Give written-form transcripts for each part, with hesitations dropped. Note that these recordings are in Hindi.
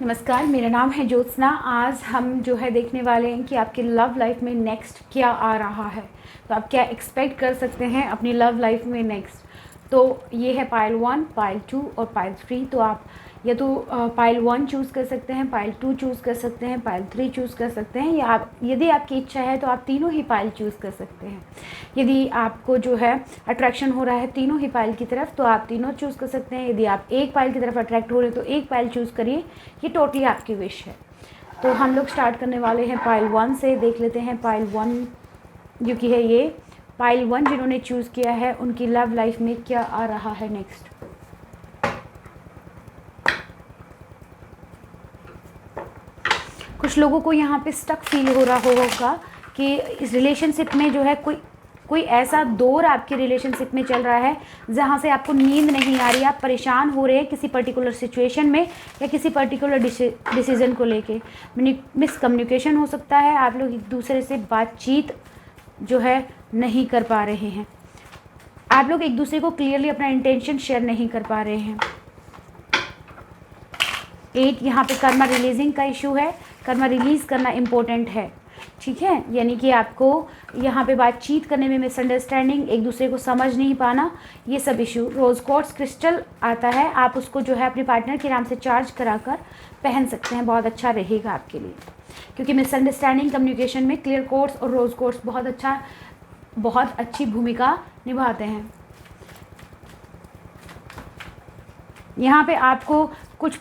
नमस्कार, मेरा नाम है ज्योत्सना। आज हम जो है देखने वाले हैं कि आपकी लव लाइफ में नेक्स्ट क्या आ रहा है। तो आप क्या एक्सपेक्ट कर सकते हैं अपनी लव लाइफ में नेक्स्ट। तो ये है पाइल 1, पाइल 2 और पाइल 3। तो आप या तो पाइल 1 चूज़ कर सकते हैं, पाइल 2 चूज़ कर सकते हैं, पाइल 3 चूज़ कर सकते हैं, या आप यदि आपकी इच्छा है तो आप तीनों ही पाइल चूज़ कर सकते हैं। यदि आपको जो है अट्रैक्शन हो रहा है तीनों ही पाइल की तरफ तो आप तीनों चूज़ कर सकते हैं। यदि आप एक पाइल की तरफ अट्रैक्ट हो रहे हैं तो एक पाइल चूज़ करिए। ये टोटली आपकी विश है। तो हम लोग स्टार्ट करने वाले हैं पाइल 1 से। देख लेते हैं पाइल 1 जो कि है ये। पाइल 1 जिन्होंने चूज़ किया है उनकी लव लाइफ में क्या आ रहा है नेक्स्ट। कुछ लोगों को यहाँ पे स्टक फील हो रहा होगा कि इस रिलेशनशिप में जो है कोई ऐसा दौर आपके रिलेशनशिप में चल रहा है जहाँ से आपको नींद नहीं आ रही, आप परेशान हो रहे हैं किसी पर्टिकुलर सिचुएशन में या किसी पर्टिकुलर डिसीजन को लेके। मिसकम्युनिकेशन हो सकता है, आप लोग एक दूसरे से बातचीत जो है नहीं कर पा रहे हैं, आप लोग एक दूसरे को क्लियरली अपना इंटेंशन शेयर नहीं कर पा रहे हैं। 8 यहाँ पे कर्मा रिलीजिंग का इशू है। कर्मा रिलीज़ करना इम्पोर्टेंट है, ठीक है। यानी कि आपको यहाँ पे बातचीत करने में मिसअंडरस्टैंडिंग, एक दूसरे को समझ नहीं पाना, ये सब इशू। रोज़ क्वार्ट्ज क्रिस्टल आता है, आप उसको जो है अपने पार्टनर के नाम से चार्ज कराकर पहन सकते हैं, बहुत अच्छा रहेगा आपके लिए। क्योंकि मिसअंडरस्टैंडिंग कम्युनिकेशन में क्लियर क्वार्ट्ज और रोज़ क्वार्ट्ज बहुत अच्छी भूमिका निभाते हैं। यहाँ पे आपको कुछ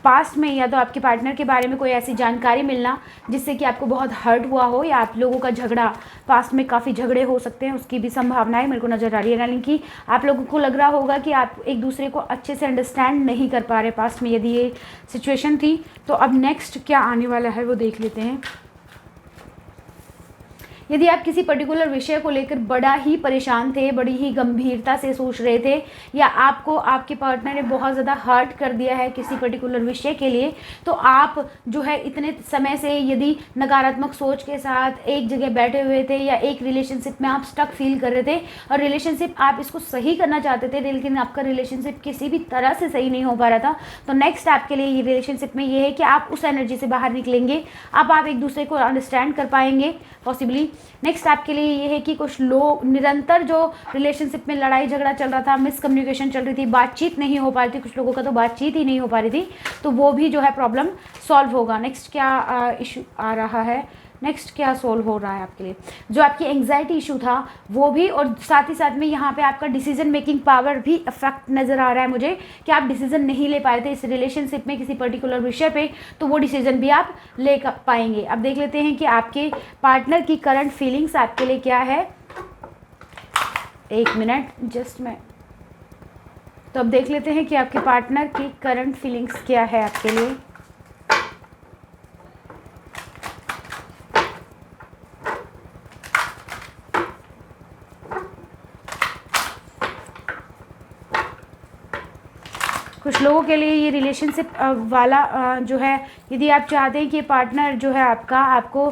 पास्ट में या तो आपके पार्टनर के बारे में कोई ऐसी जानकारी मिलना जिससे कि आपको बहुत हर्ट हुआ हो, या आप लोगों का झगड़ा, पास्ट में काफ़ी झगड़े हो सकते हैं, उसकी भी संभावनाएं मेरे को नज़र आ रही है। यानी कि आप लोगों को लग रहा होगा कि आप एक दूसरे को अच्छे से अंडरस्टैंड नहीं कर पा रहे पास्ट में, यदि ये सिचुएशन थी। तो अब नेक्स्ट क्या आने वाला है वो देख लेते हैं। यदि आप किसी पर्टिकुलर विषय को लेकर बड़ा ही परेशान थे, बड़ी ही गंभीरता से सोच रहे थे, या आपको आपके पार्टनर ने बहुत ज़्यादा हर्ट कर दिया है किसी पर्टिकुलर विषय के लिए, तो आप जो है इतने समय से यदि नकारात्मक सोच के साथ एक जगह बैठे हुए थे या एक रिलेशनशिप में आप स्टक फील कर रहे थे और रिलेशनशिप आप इसको सही करना चाहते थे, लेकिन आपका रिलेशनशिप किसी भी तरह से सही नहीं हो पा रहा था, तो नेक्स्ट आपके लिए ये रिलेशनशिप में ये है कि आप उस एनर्जी से बाहर निकलेंगे। अब आप एक दूसरे को अंडरस्टैंड कर पाएंगे पॉसिबली। नेक्स्ट आपके लिए ये है कि कुछ लोग निरंतर जो रिलेशनशिप में लड़ाई झगड़ा चल रहा था, मिसकम्युनिकेशन चल रही थी, बातचीत नहीं हो पा रही थी, कुछ लोगों का तो बातचीत ही नहीं हो पा रही थी, तो वो भी जो है प्रॉब्लम सॉल्व होगा। नेक्स्ट क्या इशू आ रहा है, नेक्स्ट क्या सोल्व हो रहा है आपके लिए। जो आपकी एंग्जाइटी इशू था वो भी, और साथ ही साथ में यहाँ पे आपका डिसीजन मेकिंग पावर भी इफेक्ट नज़र आ रहा है मुझे, कि आप डिसीजन नहीं ले पाए थे इस रिलेशनशिप में किसी पर्टिकुलर विषय पे, तो वो डिसीजन भी आप ले पाएंगे। अब देख लेते हैं कि आपके पार्टनर की करंट फीलिंग्स आपके लिए क्या है। एक मिनट जस्ट मैं, तो अब देख लेते हैं कि आपके पार्टनर की करंट फीलिंग्स क्या है आपके लिए। कुछ लोगों के लिए ये रिलेशनशिप वाला जो है, यदि आप चाहते हैं कि पार्टनर जो है आपका आपको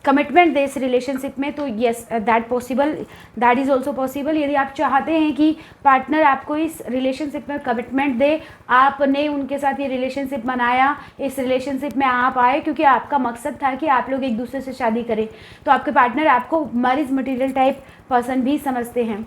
कमिटमेंट दे इस रिलेशनशिप में, तो yes that is also possible. यदि आप चाहते हैं कि पार्टनर आपको इस रिलेशनशिप में कमिटमेंट दे, आपने उनके साथ ये रिलेशनशिप बनाया, इस रिलेशनशिप में आप आए क्योंकि आपका मकसद था कि आप लोग एक दूसरे से शादी करें, तो आपके पार्टनर आपको मैरिज मटेरियल टाइप पर्सन भी समझते हैं।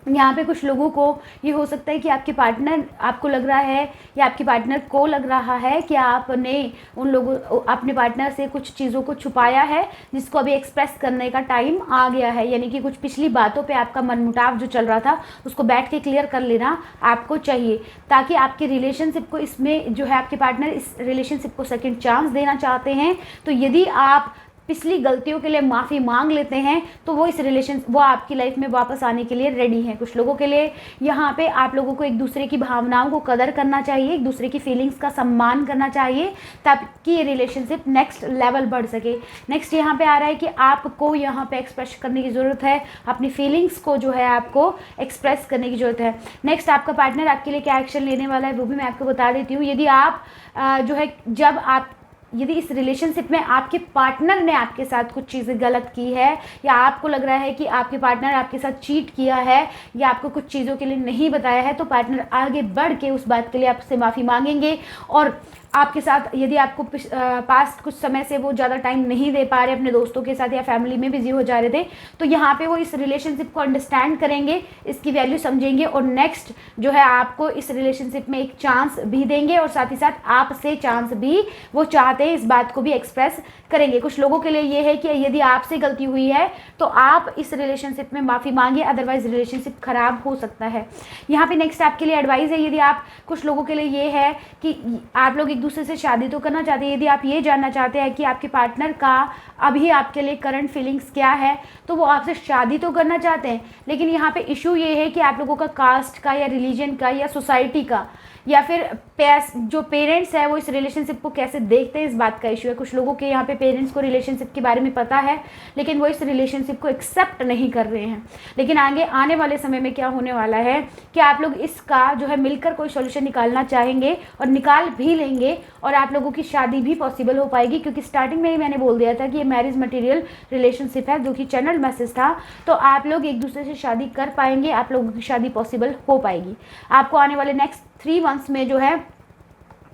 यहाँ पे कुछ लोगों को ये हो सकता है कि आपके पार्टनर, आपको लग रहा है या आपके पार्टनर को लग रहा है कि आपने उन लोगों, अपने पार्टनर से कुछ चीज़ों को छुपाया है जिसको अभी एक्सप्रेस करने का टाइम आ गया है। यानी कि कुछ पिछली बातों पे आपका मनमुटाव जो चल रहा था उसको बैठ के क्लियर कर लेना आपको चाहिए, ताकि आपके रिलेशनशिप को, इसमें जो है आपके पार्टनर इस रिलेशनशिप को सेकेंड चांस देना चाहते हैं। तो यदि आप पिछली गलतियों के लिए माफ़ी मांग लेते हैं तो वो आपकी लाइफ में वापस आने के लिए रेडी हैं। कुछ लोगों के लिए यहाँ पे आप लोगों को एक दूसरे की भावनाओं को कदर करना चाहिए, एक दूसरे की फीलिंग्स का सम्मान करना चाहिए, ताकि ये रिलेशनशिप नेक्स्ट लेवल बढ़ सके। नेक्स्ट यहाँ पे आ रहा है कि आपको यहाँ पे एक्सप्रेस करने की ज़रूरत है, अपनी फीलिंग्स को जो है आपको एक्सप्रेस करने की ज़रूरत है। नेक्स्ट आपका पार्टनर आपके लिए क्या एक्शन लेने वाला है वो भी मैं आपको बता देती हूँ। यदि आप जो है, जब आप यदि इस रिलेशनशिप में आपके पार्टनर ने आपके साथ कुछ चीज़ें गलत की है, या आपको लग रहा है कि आपके पार्टनर आपके साथ चीट किया है, या आपको कुछ चीज़ों के लिए नहीं बताया है, तो पार्टनर आगे बढ़ के उस बात के लिए आपसे माफ़ी मांगेंगे। और आपके साथ यदि आपको पास्ट कुछ समय से वो ज़्यादा टाइम नहीं दे पा रहे, अपने दोस्तों के साथ या फैमिली में बिजी हो जा रहे थे, तो यहाँ पे वो इस रिलेशनशिप को अंडरस्टैंड करेंगे, इसकी वैल्यू समझेंगे, और नेक्स्ट जो है आपको इस रिलेशनशिप में एक चांस भी देंगे, और साथ ही साथ आपसे चांस भी वो चाहते हैं, इस बात को भी एक्सप्रेस करेंगे। कुछ लोगों के लिए ये है कि यदि आपसे गलती हुई है तो आप इस रिलेशनशिप में माफ़ी मांगे, अदरवाइज रिलेशनशिप खराब हो सकता है। यहाँ पे नेक्स्ट आपके लिए एडवाइस है, यदि आप, कुछ लोगों के लिए ये है कि आप लोग एक दूसरे से शादी तो करना चाहते हैं, यदि आप ये जानना चाहते हैं कि आपके पार्टनर का अभी आपके लिए करंट फीलिंग्स क्या है, तो वो आपसे शादी तो करना चाहते हैं, लेकिन यहाँ पे इशू ये है कि आप लोगों का कास्ट का या रिलीजन का या सोसाइटी का या फिर जो पेरेंट्स है वो इस रिलेशनशिप को कैसे देखते हैं, इस बात का इशू है। कुछ लोगों के यहाँ पे पेरेंट्स को रिलेशनशिप के बारे में पता है, लेकिन वो इस रिलेशनशिप को एक्सेप्ट नहीं कर रहे हैं। लेकिन आगे आने वाले समय में क्या होने वाला है कि आप लोग इसका जो है मिलकर कोई सॉल्यूशन निकालना चाहेंगे और निकाल भी लेंगे, और आप लोगों की शादी भी पॉसिबल हो पाएगी, क्योंकि स्टार्टिंग में ही मैंने बोल दिया था कि ये मैरिज मटेरियल रिलेशनशिप है, जो कि चैनल मैसेज था। तो आप लोग एक दूसरे से शादी कर पाएंगे, आप लोगों की शादी पॉसिबल हो पाएगी। आपको आने वाले नेक्स्ट 3 मंथ्स में जो है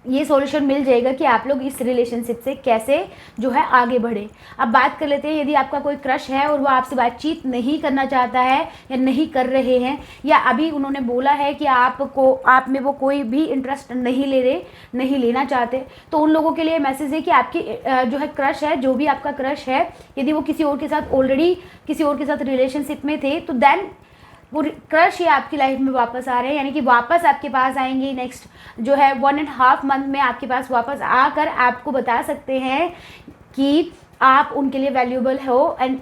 ये सॉल्यूशन मिल जाएगा कि आप लोग इस रिलेशनशिप से कैसे जो है आगे बढ़े। अब बात कर लेते हैं, यदि आपका कोई क्रश है और वो आपसे बातचीत नहीं करना चाहता है या नहीं कर रहे हैं, या अभी उन्होंने बोला है कि आप में वो कोई भी इंटरेस्ट नहीं लेना चाहते, तो उन लोगों के लिए मैसेज है कि आपकी जो है क्रश है, जो भी आपका क्रश है, यदि वो किसी और के साथ ऑलरेडी किसी और के साथ रिलेशनशिप में थे, तो देन वो क्रश ये आपकी लाइफ में वापस आ रहे हैं, यानी कि वापस आपके पास आएंगे। नेक्स्ट जो है 1.5 मंथ में आपके पास वापस आकर आपको बता सकते हैं कि आप उनके लिए वैल्यूएबल हो, एंड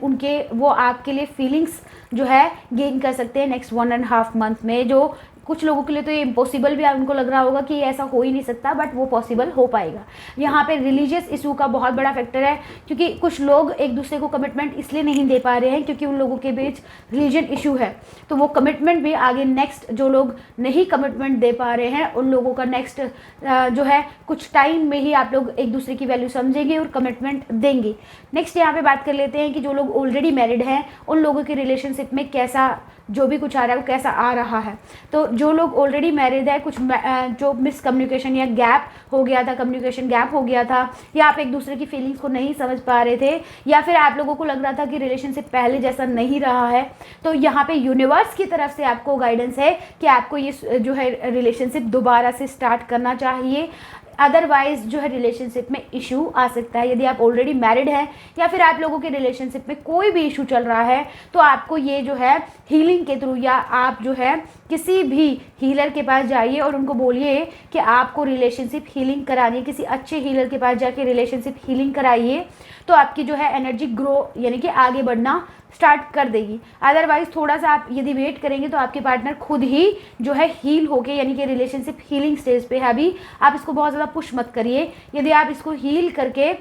वो आपके लिए फीलिंग्स जो है गेन कर सकते हैं नेक्स्ट 1.5 मंथ में। जो कुछ लोगों के लिए तो ये इम्पॉसिबल भी उनको लग रहा होगा कि ऐसा हो ही नहीं सकता, बट वो पॉसिबल हो पाएगा। यहाँ पे रिलीजियस इशू का बहुत बड़ा फैक्टर है, क्योंकि कुछ लोग एक दूसरे को कमिटमेंट इसलिए नहीं दे पा रहे हैं क्योंकि उन लोगों के बीच रिलीजन इशू है। तो वो कमिटमेंट भी आगे नेक्स्ट जो लोग नहीं कमिटमेंट दे पा रहे हैं उन लोगों का नेक्स्ट जो है कुछ टाइम में ही आप लोग एक दूसरे की वैल्यू समझेंगे और कमिटमेंट देंगे। नेक्स्ट यहाँ पे बात कर लेते हैं कि जो लोग ऑलरेडी मैरिड हैं उन लोगों की रिलेशनशिप में कैसा जो भी कुछ आ रहा है वो कैसा आ रहा है। तो जो लोग ऑलरेडी मैरिड है, कुछ जो मिसकम्युनिकेशन या गैप हो गया था, कम्युनिकेशन गैप हो गया था, या आप एक दूसरे की फीलिंग्स को नहीं समझ पा रहे थे, या फिर आप लोगों को लग रहा था कि रिलेशनशिप पहले जैसा नहीं रहा है, तो यहाँ पे यूनिवर्स की तरफ से आपको गाइडेंस है कि आपको ये जो है रिलेशनशिप दोबारा से स्टार्ट करना चाहिए। अदरवाइज जो है रिलेशनशिप में इशू आ सकता है। यदि आप ऑलरेडी मैरिड हैं या फिर आप लोगों के रिलेशनशिप में कोई भी इशू चल रहा है, तो आपको ये जो है हीलिंग के थ्रू या आप जो है किसी भी हीलर के पास जाइए और उनको बोलिए कि आपको रिलेशनशिप हीलिंग करानी है। किसी अच्छे हीलर के पास जाके रिलेशनशिप हीलिंग कराइए, तो आपकी जो है एनर्जी ग्रो यानी कि आगे बढ़ना स्टार्ट कर देगी। अदरवाइज थोड़ा सा आप यदि वेट करेंगे तो आपके पार्टनर खुद ही जो है हील होके, यानी कि रिलेशनशिप हीलिंग स्टेज पे है अभी, आप इसको बहुत ज़्यादा पुश मत करिए। यदि आप इसको हील करके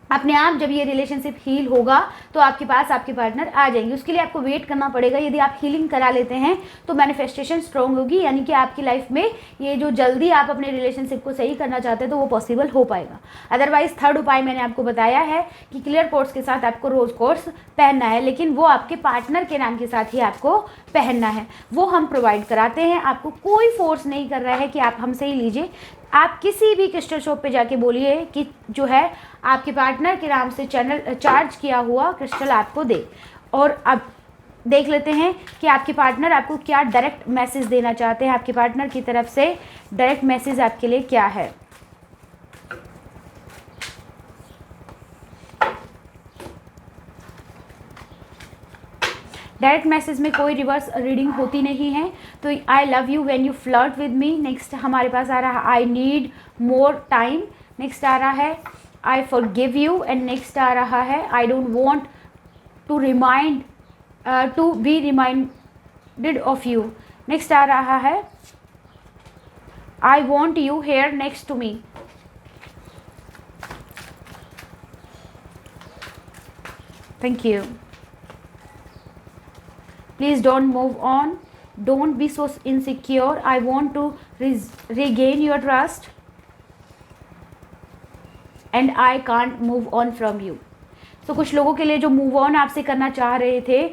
अपने आप जब ये रिलेशनशिप हील होगा तो आपके पास आपके पार्टनर आ जाएंगे। उसके लिए आपको वेट करना पड़ेगा। यदि आप हीलिंग करा लेते हैं तो मैनिफेस्टेशन स्ट्रॉन्ग होगी, यानी कि आपकी लाइफ में ये जो जल्दी आप अपने रिलेशनशिप को सही करना चाहते हैं तो वो पॉसिबल हो पाएगा। अदरवाइज थर्ड उपाय मैंने आपको बताया है कि क्लियर कोर्स के साथ आपको रोज कोर्स पहनना है, लेकिन वो आपके पार्टनर के नाम के साथ ही आपको पहनना है। वो हम प्रोवाइड कराते हैं, आपको कोई फोर्स नहीं कर रहा है कि आप हमसे ही लीजिए। आप किसी भी क्रिस्टल शॉप पे जाके बोलिए कि जो है आपके पार्टनर के नाम से चैनल चार्ज किया हुआ क्रिस्टल आपको दे। और अब देख लेते हैं कि आपके पार्टनर आपको क्या डायरेक्ट मैसेज देना चाहते हैं। आपके पार्टनर की तरफ से डायरेक्ट मैसेज आपके लिए क्या है। डायरेक्ट मैसेज में कोई रिवर्स रीडिंग होती नहीं है। तो I love you when you flirt with me. Next हमारे पास आ रहा है I need more time. Next आ रहा है I forgive you. And next आ रहा है I don't want to be reminded of you. Next आ रहा है I want you here next to me. Thank you. Please don't move on. Don't be so insecure. I want to regain your trust. And I can't move on from you. तो कुछ लोगों के लिए जो मूव ऑन आपसे करना चाह रहे थे,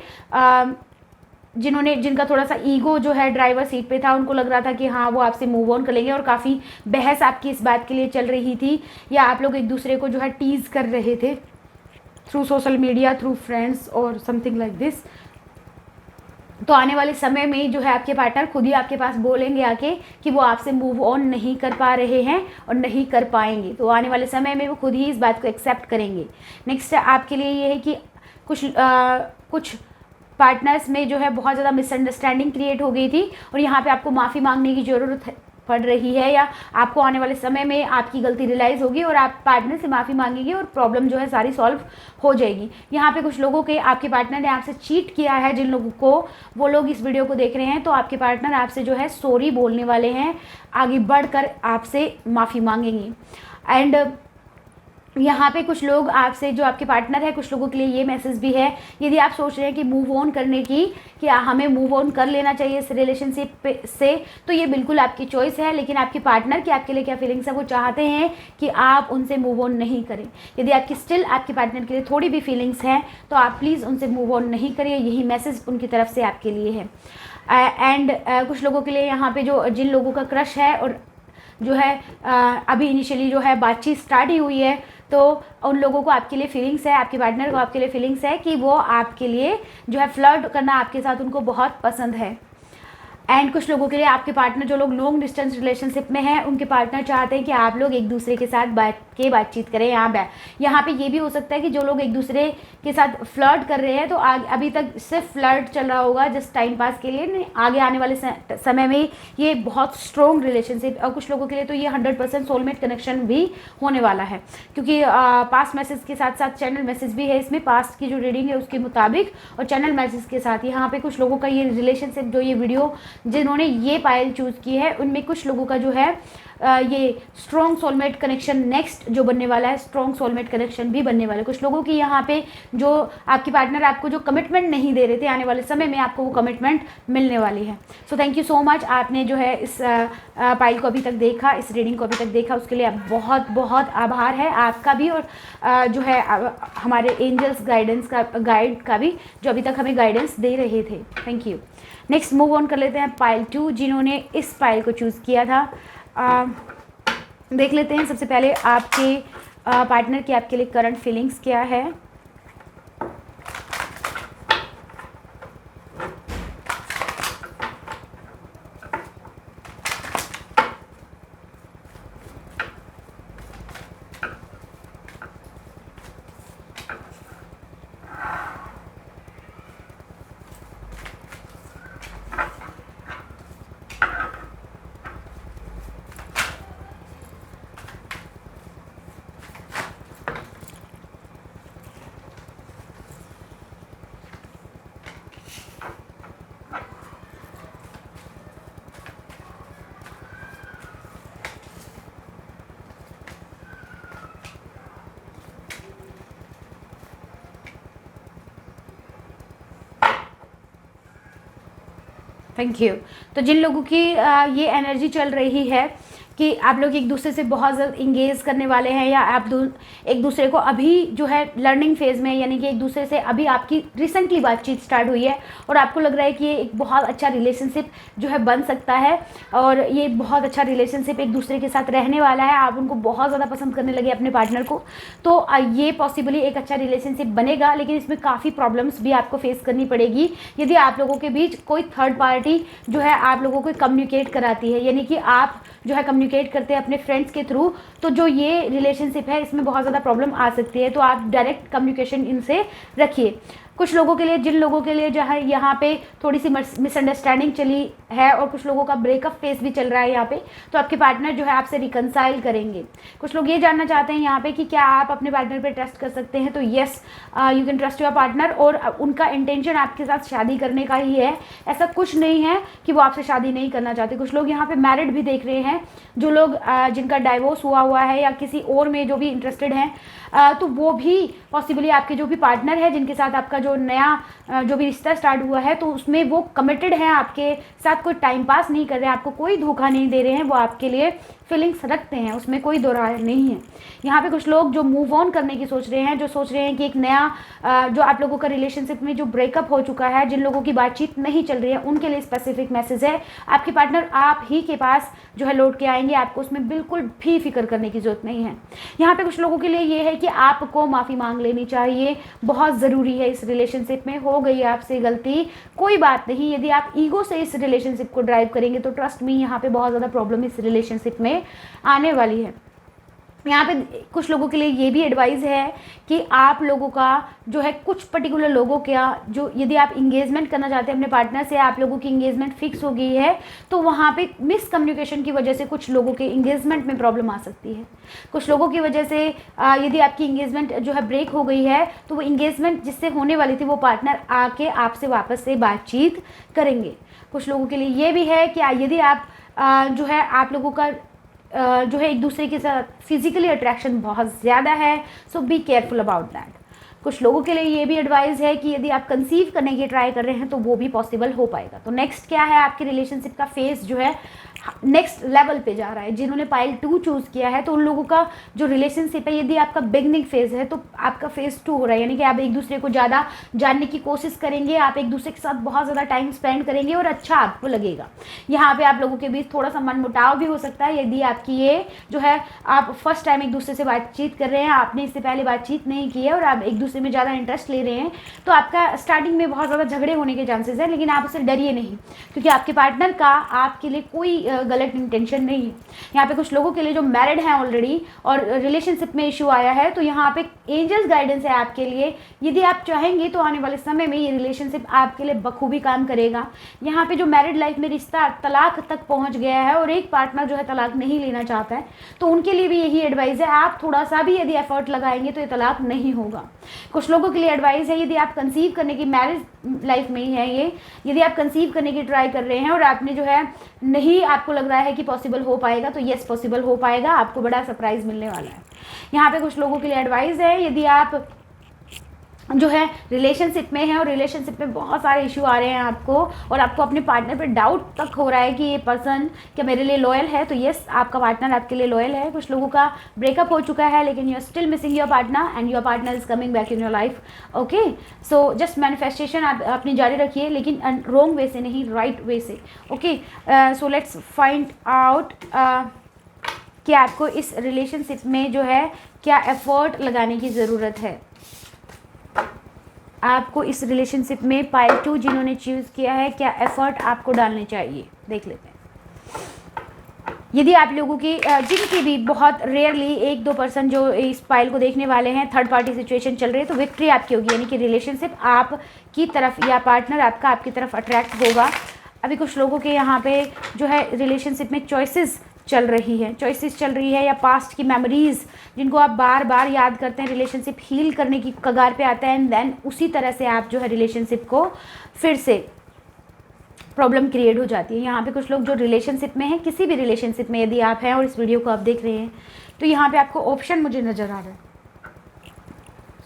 जिनका थोड़ा सा ईगो जो है ड्राइवर सीट पे था, उनको लग रहा था कि हाँ वो आपसे मूव ऑन कर लेंगे, और काफ़ी बहस आपकी इस बात के लिए चल रही थी, या आप लोग एक दूसरे को जो है टीज़ कर रहे थे through social media, through friends और समथिंग लाइक दिस। तो आने वाले समय में जो है आपके पार्टनर खुद ही आपके पास बोलेंगे आके कि वो आपसे मूव ऑन नहीं कर पा रहे हैं और नहीं कर पाएंगे। तो आने वाले समय में वो खुद ही इस बात को एक्सेप्ट करेंगे। नेक्स्ट आपके लिए ये है कि कुछ पार्टनर्स में जो है बहुत ज़्यादा मिसअंडरस्टैंडिंग क्रिएट हो गई थी, और यहाँ पे आपको माफ़ी मांगने की ज़रूरत पड़ रही है, या आपको आने वाले समय में आपकी गलती रियलाइज़ होगी और आप पार्टनर से माफ़ी मांगेंगे और प्रॉब्लम जो है सारी सॉल्व हो जाएगी। यहाँ पे कुछ लोगों के आपके पार्टनर ने आपसे चीट किया है, जिन लोगों को वो लोग इस वीडियो को देख रहे हैं, तो आपके पार्टनर आपसे जो है सॉरी बोलने वाले हैं, आगे बढ़कर आपसे माफ़ी मांगेंगे। एंड यहाँ पे कुछ लोग आपसे, जो आपके पार्टनर है, कुछ लोगों के लिए ये मैसेज भी है, यदि आप सोच रहे हैं कि मूव ऑन करने की, कि हमें मूव ऑन कर लेना चाहिए इस रिलेशनशिप से, तो ये बिल्कुल आपकी चॉइस है, लेकिन आपके पार्टनर की आपके लिए क्या फीलिंग्स है, वो चाहते हैं कि आप उनसे मूव ऑन नहीं करें। यदि आपकी स्टिल आपके पार्टनर के लिए थोड़ी भी फीलिंग्स हैं, तो आप प्लीज़ उनसे मूव ऑन नहीं करिए, यही मैसेज उनकी तरफ से आपके लिए है। एंड कुछ लोगों के लिए यहाँ पे जिन लोगों का क्रश है और जो है अभी इनिशियली जो है बातचीत स्टार्ट ही हुई है, तो उन लोगों को आपके लिए फीलिंग्स है, आपके पार्टनर को आपके लिए फीलिंग्स है कि वो आपके लिए जो है फ्लर्ट करना आपके साथ उनको बहुत पसंद है। एंड कुछ लोगों के लिए आपके पार्टनर, जो लोग लॉन्ग डिस्टेंस रिलेशनशिप में हैं, उनके पार्टनर चाहते हैं कि आप लोग एक दूसरे के साथ बातचीत करें। यहाँ पे ये भी हो सकता है कि जो लोग एक दूसरे के साथ फ्लर्ट कर रहे हैं, तो अभी तक सिर्फ फ्लर्ट चल रहा होगा जस्ट टाइम पास के लिए, आगे आने वाले समय में ये बहुत स्ट्रॉन्ग रिलेशनशिप, और कुछ लोगों के लिए तो ये 100% सोलमेट कनेक्शन भी होने वाला है, क्योंकि पास्ट मैसेज के साथ साथ चैनल मैसेज भी है इसमें, पास्ट की जो रीडिंग है उसके मुताबिक और चैनल मैसेज के साथ। यहाँ पे कुछ लोगों का ये रिलेशनशिप, जो ये वीडियो जिन्होंने ये पायल चूज़ की है, उनमें कुछ लोगों का जो है ये स्ट्रॉन्ग सोलमेट कनेक्शन नेक्स्ट जो बनने वाला है, स्ट्रॉन्ग सोलमेट कनेक्शन भी बनने वाला है। कुछ लोगों की यहाँ पे जो आपके पार्टनर आपको जो कमिटमेंट नहीं दे रहे थे, आने वाले समय में आपको वो कमिटमेंट मिलने वाली है। So thank you so much, आपने जो है इस पाइल को अभी तक देखा, इस रीडिंग को अभी तक देखा, उसके लिए बहुत बहुत आभार है आपका भी, और जो है हमारे एंजल्स गाइड का भी, जो अभी तक हमें गाइडेंस दे रहे थे। Thank you. Next move on कर लेते हैं पाइल 2, जिन्होंने इस पाइल को चूज़ किया था। देख लेते हैं सबसे पहले आपके पार्टनर की आपके लिए करंट फीलिंग्स क्या है। Thank you. तो जिन लोगों की ये एनर्जी चल रही है कि आप लोग एक दूसरे से बहुत ज़्यादा इंगेज करने वाले हैं, या आप एक दूसरे को अभी जो है लर्निंग फेज़ में, यानी कि एक दूसरे से अभी आपकी रिसेंटली बातचीत स्टार्ट हुई है और आपको लग रहा है कि ये एक बहुत अच्छा रिलेशनशिप जो है बन सकता है, और ये बहुत अच्छा रिलेशनशिप एक दूसरे के साथ रहने वाला है, आप उनको बहुत ज़्यादा पसंद करने लगे अपने पार्टनर को, तो ये पॉसिबली एक अच्छा रिलेशनशिप बनेगा। लेकिन इसमें काफ़ी प्रॉब्लम्स भी आपको फेस करनी पड़ेगी यदि आप लोगों के बीच कोई थर्ड पार्टी जो है आप लोगों को कम्युनिकेट कराती है, यानी कि आप जो है कम्युनिकेट करते हैं अपने फ्रेंड्स के थ्रू, तो जो ये रिलेशनशिप है इसमें बहुत ज़्यादा प्रॉब्लम आ सकती है। तो आप डायरेक्ट कम्युनिकेशन इनसे रखिए। कुछ लोगों के लिए, जिन लोगों के लिए जो है यहाँ पे थोड़ी सी मिसअंडरस्टैंडिंग चली है और कुछ लोगों का ब्रेकअप फेस भी चल रहा है यहाँ पे, तो आपके पार्टनर जो है आपसे रिकंसाइल करेंगे। कुछ लोग ये जानना चाहते हैं यहाँ पे कि क्या आप अपने पार्टनर पे ट्रस्ट कर सकते हैं, तो yes you can trust your partner, और उनका इंटेंशन आपके साथ शादी करने का ही है, ऐसा कुछ नहीं है कि वो आपसे शादी नहीं करना चाहते। कुछ लोग यहाँ पे मैरिड भी देख रहे हैं, जो लोग जिनका डाइवोर्स हुआ है या किसी और में जो भी इंटरेस्टेड हैं, तो वो भी पॉसिबली आपके जो भी पार्टनर है जिनके साथ आपका जो नया जो भी रिश्ता स्टार्ट हुआ है, तो उसमें वो कमिटेड हैं आपके साथ, कोई टाइम पास नहीं कर रहे हैं, आपको कोई धोखा नहीं दे रहे हैं, वो आपके लिए फीलिंग्स रखते हैं, उसमें कोई दो राय नहीं है। यहाँ पे कुछ लोग जो मूव ऑन करने की सोच रहे हैं, जो सोच रहे हैं कि एक नया जो आप लोगों का रिलेशनशिप में जो ब्रेकअप हो चुका है, जिन लोगों की बातचीत नहीं चल रही है, उनके लिए स्पेसिफिक मैसेज है। आपके पार्टनर आप ही के पास जो है लौट के आएंगे, आपको उसमें बिल्कुल भी फिक्र करने की ज़रूरत नहीं है। यहाँ पे कुछ लोगों के लिए ये है कि आपको माफ़ी मांग लेनी चाहिए, बहुत ज़रूरी है। इस रिलेशनशिप में हो गई आपसे गलती, कोई बात नहीं। यदि आप ईगो से इस रिलेशनशिप को ड्राइव करेंगे तो ट्रस्ट मी, यहाँ पे बहुत ज़्यादा प्रॉब्लम इस रिलेशनशिप में आने वाली है। यहाँ पे कुछ लोगों के लिए ये भी एडवाइस है कि आप लोगों का जो है कुछ पर्टिकुलर लोगों का जो, यदि आप इंगेजमेंट करना चाहते हैं अपने पार्टनर से, आप लोगों की इंगेजमेंट फिक्स हो गई है, तो वहाँ पे मिसकम्युनिकेशन की वजह से कुछ लोगों के इंगेजमेंट में प्रॉब्लम आ सकती है। कुछ लोगों की वजह से यदि आपकी इंगेजमेंट जो है ब्रेक हो गई है, तो वो इंगेजमेंट जिससे होने वाली थी वो पार्टनर आके आपसे वापस से बातचीत करेंगे। कुछ लोगों के लिए ये भी है कि यदि आप जो है आप लोगों का जो है एक दूसरे के साथ फिजिकली अट्रैक्शन बहुत ज़्यादा है, सो बी केयरफुल अबाउट दैट। कुछ लोगों के लिए ये भी एडवाइस है कि यदि आप कंसीव करने की ट्राई कर रहे हैं तो वो भी पॉसिबल हो पाएगा। तो नेक्स्ट क्या है, आपके रिलेशनशिप का फेस जो है नेक्स्ट लेवल पे जा रहा है। जिन्होंने पाइल 2 चूज़ किया है, तो उन लोगों का जो रिलेशनशिप है, यदि आपका बिगनिंग फेज़ है तो आपका फेज़ 2 हो रहा है, यानी कि आप एक दूसरे को ज़्यादा जानने की कोशिश करेंगे, आप एक दूसरे के साथ बहुत ज़्यादा टाइम स्पेंड करेंगे और अच्छा आपको लगेगा। यहाँ पे आप लोगों के बीच थोड़ा सा मनमुटाव भी हो सकता है, यदि आपकी ये जो है आप फर्स्ट टाइम एक दूसरे से बातचीत कर रहे हैं, आपने इससे पहले बातचीत नहीं की है और आप एक दूसरे में ज़्यादा इंटरेस्ट ले रहे हैं, तो आपका स्टार्टिंग में बहुत ज़्यादा झगड़े होने के चांसेस हैं, लेकिन आप उससे डरिए नहीं, क्योंकि आपके पार्टनर का आपके लिए कोई गलत इंटेंशन नहीं है। यहाँ पे कुछ लोगों के लिए जो मैरिड हैं ऑलरेडी और रिलेशनशिप में इशू आया है, तो यहाँ पे एंजल्स गाइडेंस है आपके लिए। यदि आप चाहेंगे तो आने वाले समय में ये रिलेशनशिप आपके लिए बखूबी काम करेगा। यहाँ पे जो मैरिड लाइफ में रिश्ता तलाक तक पहुँच गया है और एक पार्टनर जो है तलाक नहीं लेना चाहता है, तो उनके लिए भी यही एडवाइस है, आप थोड़ा सा भी यदि एफर्ट लगाएंगे तो ये तलाक नहीं होगा। कुछ लोगों के लिए एडवाइस है, यदि आप कंसीव करने की मैरिज लाइफ में ही है ये, यदि आप कंसीव करने की ट्राई कर रहे हैं और आपने जो है नहीं, आपको लग रहा है कि पॉसिबल हो पाएगा, तो यस पॉसिबल हो पाएगा, आपको बड़ा सरप्राइज मिलने वाला है। यहाँ पे कुछ लोगों के लिए एडवाइस है, यदि आप जो है रिलेशनशिप में है और रिलेशनशिप में बहुत सारे इशू आ रहे हैं आपको, और आपको अपने पार्टनर पे डाउट तक हो रहा है कि ये पर्सन क्या मेरे लिए लॉयल है, तो यस आपका पार्टनर आपके लिए लॉयल है। कुछ लोगों का ब्रेकअप हो चुका है लेकिन you are still missing your partner and your partner is coming back in your life. Okay, so just manifestation आप अपनी जारी रखिए, लेकिन रॉन्ग वे से नहीं, राइट वे से। Okay, so let's find out कि आपको इस रिलेशनशिप में जो है क्या एफर्ट लगाने की ज़रूरत है। आपको इस रिलेशनशिप में पाइल 2 जिन्होंने चूज़ किया है, क्या एफर्ट आपको डालने चाहिए, देख लेते हैं। यदि आप लोगों की जिनकी भी बहुत रेयरली 1-2 पर्सन जो इस पाइल को देखने वाले हैं, थर्ड पार्टी सिचुएशन चल रही है, तो विक्ट्री आपकी होगी, यानी कि रिलेशनशिप आपकी तरफ या पार्टनर आपका आपकी तरफ अट्रैक्ट होगा। अभी कुछ लोगों के यहाँ पे जो है रिलेशनशिप में चॉइसेस चल रही है या पास्ट की मेमोरीज़ जिनको आप बार बार याद करते हैं, रिलेशनशिप हील करने की कगार पे आता है, एंड देन उसी तरह से आप जो है रिलेशनशिप को फिर से प्रॉब्लम क्रिएट हो जाती है। यहाँ पे कुछ लोग जो रिलेशनशिप में हैं, किसी भी रिलेशनशिप में यदि आप हैं और इस वीडियो को आप देख रहे हैं, तो यहाँ पे आपको ऑप्शन मुझे नज़र आ रहा है,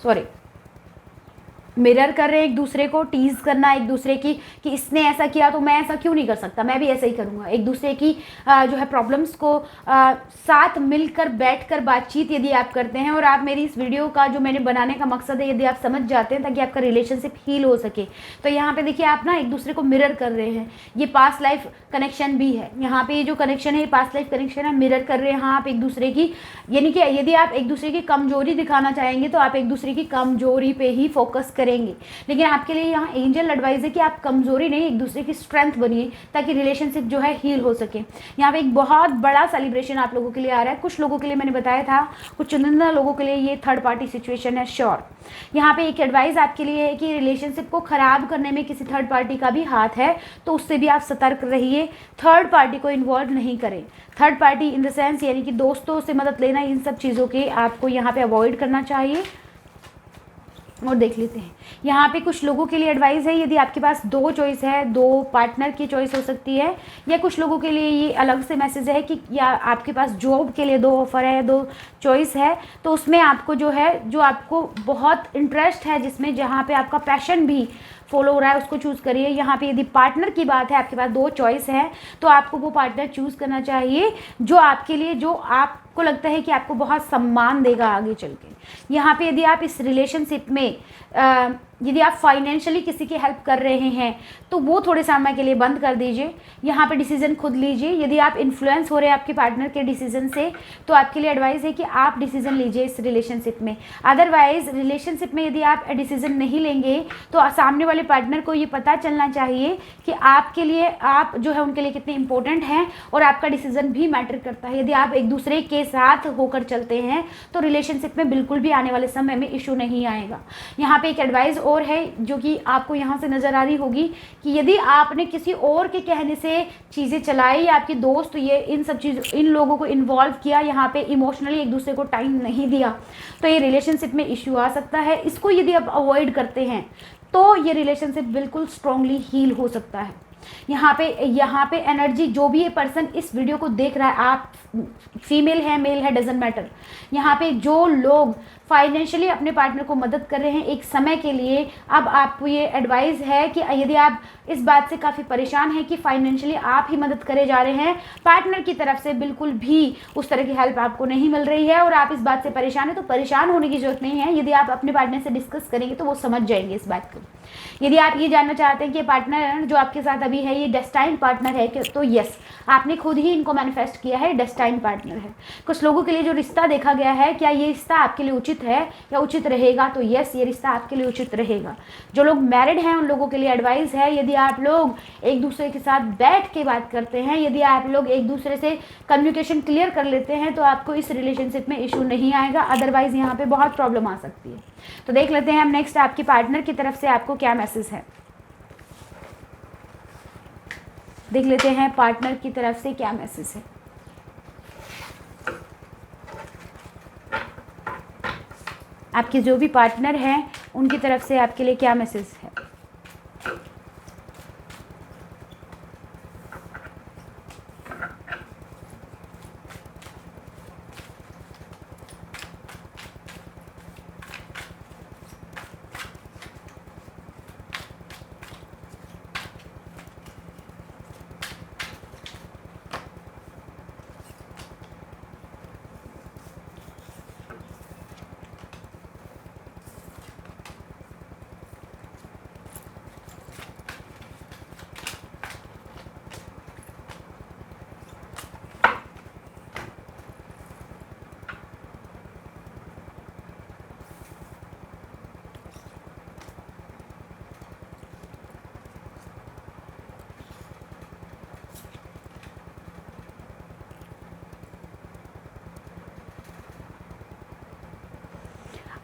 सॉरी, मिरर कर रहे हैं एक दूसरे को, टीज करना एक दूसरे की कि इसने ऐसा किया तो मैं ऐसा क्यों नहीं कर सकता, मैं भी ऐसा ही करूँगा। एक दूसरे की जो है प्रॉब्लम्स को साथ मिलकर बैठकर बातचीत यदि आप करते हैं, और आप मेरी इस वीडियो का जो मैंने बनाने का मकसद है यदि आप समझ जाते हैं ताकि आपका रिलेशनशिप हील हो सके, तो यहाँ पे देखिए आप ना एक दूसरे को मिरर कर रहे हैं। ये पास्ट लाइफ कनेक्शन भी है, यहाँ पे ये जो कनेक्शन है ये पास्ट लाइफ कनेक्शन है, मिरर कर रहे हैं आप एक दूसरे की, यानी कि यदि आप एक दूसरे की कमजोरी दिखाना चाहेंगे तो आप एक दूसरे की कमजोरी पे ही फोकस करेंगे। लेकिन आपके लिए यहाँ एंजल एडवाइस है कि आप कमजोरी नहीं, एक दूसरे की स्ट्रेंथ बनिए ताकि रिलेशनशिप जो है हील हो सके। यहाँ पे एक बहुत बड़ा सेलिब्रेशन आप लोगों के लिए आ रहा है। कुछ लोगों के लिए मैंने बताया था, कुछ चुनिंदा लोगों के लिए ये थर्ड पार्टी सिचुएशन है श्योर। यहाँ पे एक एडवाइस आपके लिए है कि रिलेशनशिप को खराब करने में किसी थर्ड पार्टी का भी हाथ है, तो उससे भी आप सतर्क रहिए, थर्ड पार्टी को इन्वॉल्व नहीं करें। Third party in the sense यानी कि दोस्तों से मदद लेना, इन सब चीज़ों के आपको यहाँ पे अवॉइड करना चाहिए। और देख लेते हैं यहाँ पे कुछ लोगों के लिए एडवाइस है, यदि आपके पास 2 चॉइस है, 2 पार्टनर की चॉइस हो सकती है, या कुछ लोगों के लिए ये अलग से मैसेज है कि या आपके पास जॉब के लिए 2 ऑफर है, 2 चॉइस है, तो उसमें आपको जो है, जो आपको बहुत इंटरेस्ट है जिसमें, जहाँ पे आपका पैशन भी फॉलो हो रहा है उसको चूज़ करिए। यहाँ पे यदि पार्टनर की बात है, आपके पास 2 चॉइस है, तो आपको वो पार्टनर चूज़ करना चाहिए जो आपके लिए, जो आपको लगता है कि आपको बहुत सम्मान देगा आगे चल के। यहाँ पे यदि आप इस रिलेशनशिप में यदि आप फाइनेंशियली किसी की हेल्प कर रहे हैं तो वो थोड़े समय के लिए बंद कर दीजिए। यहाँ पे डिसीजन खुद लीजिए। यदि आप इन्फ्लुएंस हो रहे हैं आपके पार्टनर के डिसीजन से, तो आपके लिए एडवाइस है कि आप डिसीजन लीजिए इस रिलेशनशिप में। अदरवाइज रिलेशनशिप में यदि आप डिसीजन नहीं लेंगे तो सामने वाले पार्टनर को ये पता चलना चाहिए कि आपके लिए, आप जो है उनके लिए कितने इंपॉर्टेंट हैं, और आपका डिसीजन भी मैटर करता है। यदि आप एक दूसरे के साथ होकर चलते हैं तो रिलेशनशिप में बिल्कुल भी आने वाले समय में इशू नहीं आएगा। यहाँ पे एक एडवाइस और है जो कि आपको यहाँ से नज़र आ रही होगी कि यदि आपने किसी और के कहने से चीज़ें चलाई, या आपके दोस्त ये इन सब चीज़, इन लोगों को इन्वॉल्व किया, यहाँ पे इमोशनली एक दूसरे को टाइम नहीं दिया, तो ये रिलेशनशिप में इशू आ सकता है। इसको यदि आप अवॉइड करते हैं तो ये रिलेशनशिप बिल्कुल स्ट्रांगली हील हो सकता है। यहाँ पे एनर्जी, जो भी ये पर्सन इस वीडियो को देख रहा है, आप फीमेल है मेल है डजेंट मैटर, यहाँ पे जो लोग फाइनेंशियली अपने पार्टनर को मदद कर रहे हैं एक समय के लिए, अब आपको ये एडवाइस है कि यदि आप इस बात से काफ़ी परेशान हैं कि फाइनेंशियली आप ही मदद करे जा रहे हैं, पार्टनर की तरफ से बिल्कुल भी उस तरह की हेल्प आपको नहीं मिल रही है, और आप इस बात से परेशान हैं, तो परेशान होने की जरूरत नहीं है। यदि आप अपने पार्टनर से डिस्कस करेंगे तो वो समझ जाएंगे इस बात को। यदि आप ये जानना चाहते हैं कि पार्टनर जो आपके साथ अभी है ये डेस्टाइन पार्टनर है, तो यस, आपने खुद ही इनको मैनिफेस्ट किया है, डेस्टाइन पार्टनर है। कुछ लोगों के लिए जो रिश्ता देखा गया है, क्या ये रिश्ता आपके लिए उचित है या उचित रहेगा, तो यस, ये रिश्ता आपके लिए उचित रहेगा। जो लोग मैरिड हैं उन लोगों के लिए एडवाइस है, यदि आप लोग एक दूसरे के साथ बैठ के बात करते हैं, यदि आप लोग एक दूसरे से कम्युनिकेशन क्लियर कर लेते हैं, तो आपको इस रिलेशनशिप में इशू नहीं आएगा। अदरवाइज यहाँ पे बहुत प्रॉब्लम आ सकती है। तो देख लेते हैं हम नेक्स्ट आपके पार्टनर की तरफ से आपको क्या मैसेज है। देख लेते हैं पार्टनर की तरफ से क्या मैसेज है। आपके जो भी पार्टनर हैं उनकी तरफ से आपके लिए क्या मैसेज है।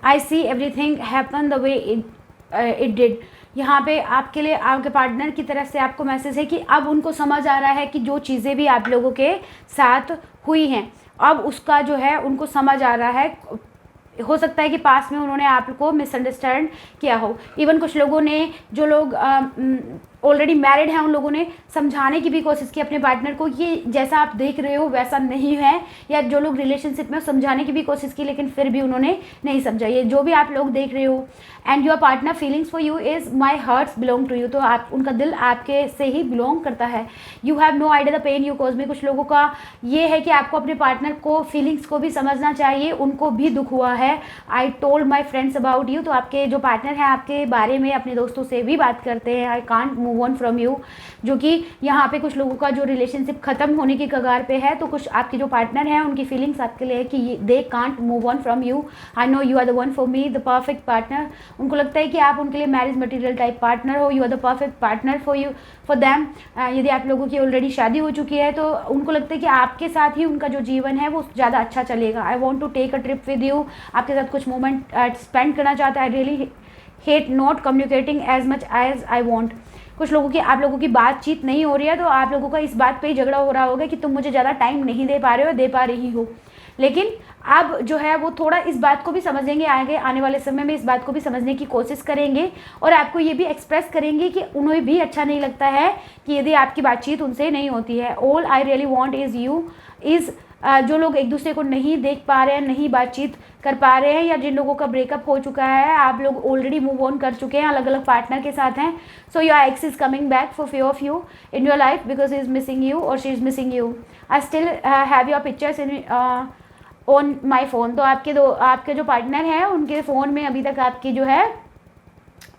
I see everything happen the way it did. यहाँ पे आपके लिए आपके पार्टनर की तरफ से आपको मैसेज है कि अब उनको समझ आ रहा है कि जो चीज़ें भी आप लोगों के साथ हुई हैं, अब उसका जो है उनको समझ आ रहा है। हो सकता है कि पास में उन्होंने आपको मिसअंडरस्टैंड किया हो। इवन कुछ लोगों ने, जो लोग ऑलरेडी मैरिड हैं, उन लोगों ने समझाने की भी कोशिश की अपने पार्टनर को कि जैसा आप देख रहे हो वैसा नहीं है, या जो लोग रिलेशनशिप में समझाने की भी कोशिश की लेकिन फिर भी उन्होंने नहीं समझा। ये जो भी आप लोग देख रहे हो, and your partner feelings for you is my hearts belong to you, तो आप, उनका दिल आपके से ही बिलोंग करता है। You have no idea the pain you cause me. कुछ लोगों का ये है कि आपको अपने पार्टनर को फीलिंग्स को भी समझना चाहिए, उनको भी दुख हुआ है। I told my friends about you, तो आपके जो पार्टनर हैं आपके बारे में अपने दोस्तों से भी बात करते हैं। I can't move on from you, जो कि यहाँ पे कुछ लोगों का जो रिलेशनशिप खत्म होने की कगार पे है, तो कुछ आपके जो पार्टनर हैं उनकी फीलिंग्स आपके लिए है कि they can't move on from you. I know you are the one for me, the perfect partner. उनको लगता है कि आप उनके लिए मैरिज मटेरियल टाइप पार्टनर हो, you are the perfect partner for you, for them. यदि आप लोगों की ऑलरेडी शादी हो चुकी है तो उनको लगता है कि आपके साथ ही उनका जो जीवन है वो ज़्यादा अच्छा चलेगा। I want to take a trip with you, आपके साथ कुछ मोमेंट स्पेंड करना चाहता है। I really hate not communicating as much as I want. कुछ लोगों की, आप लोगों की बातचीत नहीं हो रही है, तो आप लोगों का इस बात पे ही झगड़ा हो रहा होगा कि तुम मुझे ज़्यादा टाइम नहीं दे पा रहे हो, दे पा रही हो। लेकिन अब जो है वो थोड़ा इस बात को भी समझेंगे, आगे आने वाले समय में इस बात को भी समझने की कोशिश करेंगे, और आपको ये भी एक्सप्रेस करेंगे कि उन्हें भी अच्छा नहीं लगता है कि यदि आपकी बातचीत उनसे नहीं होती है। All I really want is you is जो लोग एक दूसरे को नहीं देख पा रहे हैं, नहीं बातचीत कर पा रहे हैं, या जिन लोगों का ब्रेकअप हो चुका है, आप लोग ऑलरेडी मूव ऑन कर चुके हैं, अलग अलग पार्टनर के साथ हैं, so your ex is coming back for few of you in your life because he is missing you और she is missing you. I still have your pictures in on my phone. तो आपके जो पार्टनर हैं उनके फ़ोन में अभी तक आपकी जो है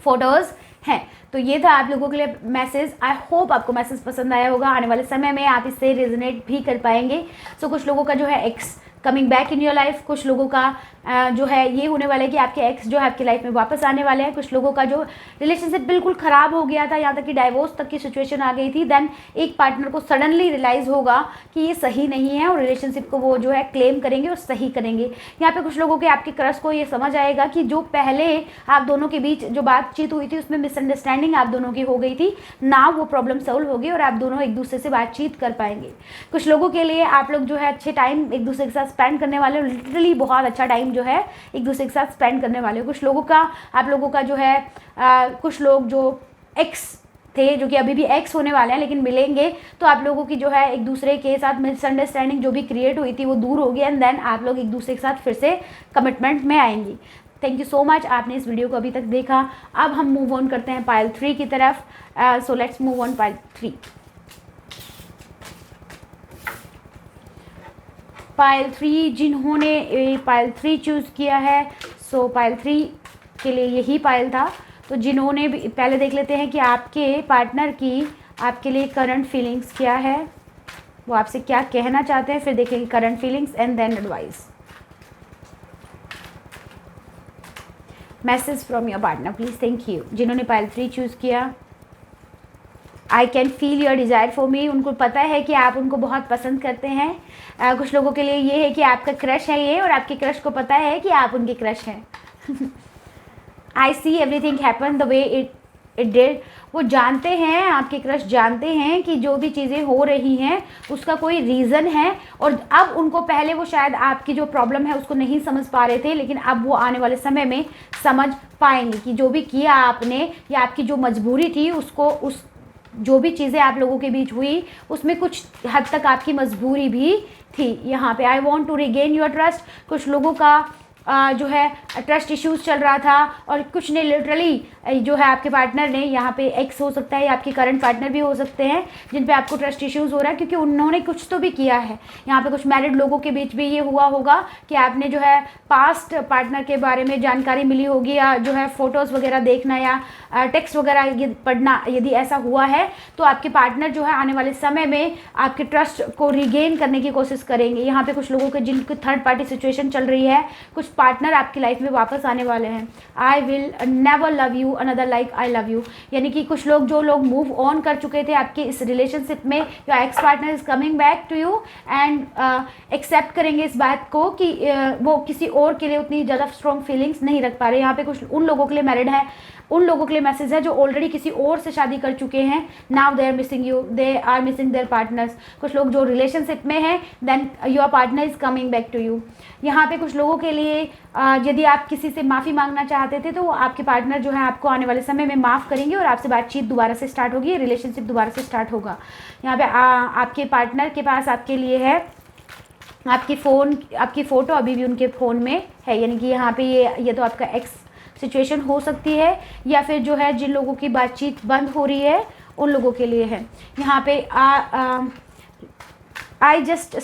फ़ोटोज़ हैं। तो ये था आप लोगों के लिए मैसेज। आई होप आपको मैसेज पसंद आया होगा। आने वाले समय में आप इससे रेजोनेट भी कर पाएंगे। सो कुछ लोगों का जो है x coming back in your life, कुछ लोगों का जो है ये होने वाला है कि आपके एक्स जो है आपकी लाइफ में वापस आने वाले हैं। कुछ लोगों का जो रिलेशनशिप बिल्कुल ख़राब हो गया था, यहाँ तक कि डाइवोर्स तक की सिचुएशन आ गई थी, देन एक पार्टनर को सडनली रियलाइज़ होगा कि ये सही नहीं है और रिलेशनशिप को वो जो है क्लेम करेंगे और सही करेंगे। यहाँ पे कुछ लोगों के आपके क्रश को ये समझ आएगा कि जो पहले आप दोनों के बीच जो बातचीत हुई थी उसमें मिसअंडरस्टैंडिंग आप दोनों की हो गई थी, ना वो प्रॉब्लम सॉल्व होगी और आप दोनों एक दूसरे से बातचीत कर पाएंगे। कुछ लोगों के लिए आप लोग जो है अच्छे टाइम एक दूसरे के साथ स्पेंड करने वाले, लिटरली बहुत अच्छा टाइम जो है एक दूसरे के साथ स्पेंड करने वाले हो। कुछ लोगों का आप लोगों का जो है कुछ लोग जो एक्स थे, जो कि अभी भी एक्स होने वाले हैं लेकिन मिलेंगे, तो आप लोगों की जो है एक दूसरे के साथ मिसअंडरस्टैंडिंग जो भी क्रिएट हुई थी वो दूर होगी एंड देन आप लोग एक दूसरे के साथ फिर से कमिटमेंट में आएंगी। थैंक यू सो मच, आपने इस वीडियो को अभी तक देखा। अब हम मूव ऑन करते हैं पाइल 3 की तरफ। So let's move on pile 3। Pile 3 जिन्होंने पाइल 3 चूज़ किया है, सो पाइल 3 के लिए यही पाइल था। तो जिन्होंने भी, पहले देख लेते हैं कि आपके पार्टनर की आपके लिए करंट फीलिंग्स क्या है, वो आपसे क्या कहना चाहते हैं, फिर देखेंगे current feelings and then advice. Message from your partner please. Thank you. जिन्होंने पाइल 3 चूज़ किया, I can feel your desire for me, उनको पता है कि आप उनको बहुत पसंद करते हैं। कुछ लोगों के लिए ये है कि आपका क्रश है ये, और आपके क्रश को पता है कि आप उनके क्रश हैं। I see everything happen the way it did, वो जानते हैं, आपके क्रश जानते हैं कि जो भी चीज़ें हो रही हैं उसका कोई रीज़न है, और अब उनको, पहले वो शायद आपकी जो प्रॉब्लम है उसको नहीं समझ पा रहे थे, लेकिन अब वो आने वाले समय में समझ पाएंगे कि जो भी किया आपने या आपकी जो मजबूरी थी उसको, उस जो भी चीज़ें आप लोगों के बीच हुई उसमें कुछ हद तक आपकी मजबूरी भी थी। यहाँ पे I want to regain your trust, कुछ लोगों का जो है ट्रस्ट इश्यूज़ चल रहा था, और कुछ ने लिटरली जो है आपके पार्टनर ने, यहाँ पे एक्स हो सकता है या आपके करंट पार्टनर भी हो सकते हैं, जिन पे आपको ट्रस्ट इश्यूज़ हो रहा है क्योंकि उन्होंने कुछ तो भी किया है। यहाँ पे कुछ मैरिड लोगों के बीच भी ये हुआ होगा कि आपने जो है पास्ट पार्टनर के बारे में जानकारी मिली होगी, या जो है फ़ोटोज़ वगैरह देखना या टेक्स्ट वगैरह पढ़ना, यदि ऐसा हुआ है तो आपके पार्टनर जो है आने वाले समय में आपके ट्रस्ट को रिगेन करने की कोशिश करेंगे। यहाँ पे कुछ लोगों के जिनकी थर्ड पार्टी सिचुएशन चल रही है, कुछ पार्टनर आपकी लाइफ में वापस आने वाले हैं। I will never love you another like I love you, यानी कि कुछ लोग, जो लोग मूव ऑन कर चुके थे आपके इस रिलेशनशिप में, your ex partner is coming back to you and accept करेंगे इस बात को कि वो किसी और के लिए उतनी ज़्यादा स्ट्रॉन्ग फीलिंग्स नहीं रख पा रहे। यहाँ पे कुछ उन लोगों के लिए मैरिड है, उन लोगों के लिए मैसेज है जो ऑलरेडी किसी और से शादी कर चुके हैं, now they are missing you, they are missing their partners. कुछ लोग जो रिलेशनशिप में हैं, then your partner is coming back to you. यहाँ पे कुछ लोगों के लिए यदि आप किसी से माफ़ी मांगना चाहते थे तो आपके पार्टनर जो है आपको आने वाले समय में माफ़ करेंगे और आपसे बातचीत दोबारा से स्टार्ट होगी, रिलेशनशिप दोबारा से स्टार्ट होगा। यहाँ पे आपके पार्टनर के पास आपके लिए है आपकी फ़ोटो अभी भी उनके फ़ोन में है, यानी कि यहाँ पे ये तो आपका एक्स सिचुएशन हो सकती है, या फिर जो है जिन लोगों की बातचीत बंद हो रही है उन लोगों के लिए है। यहाँ पे I just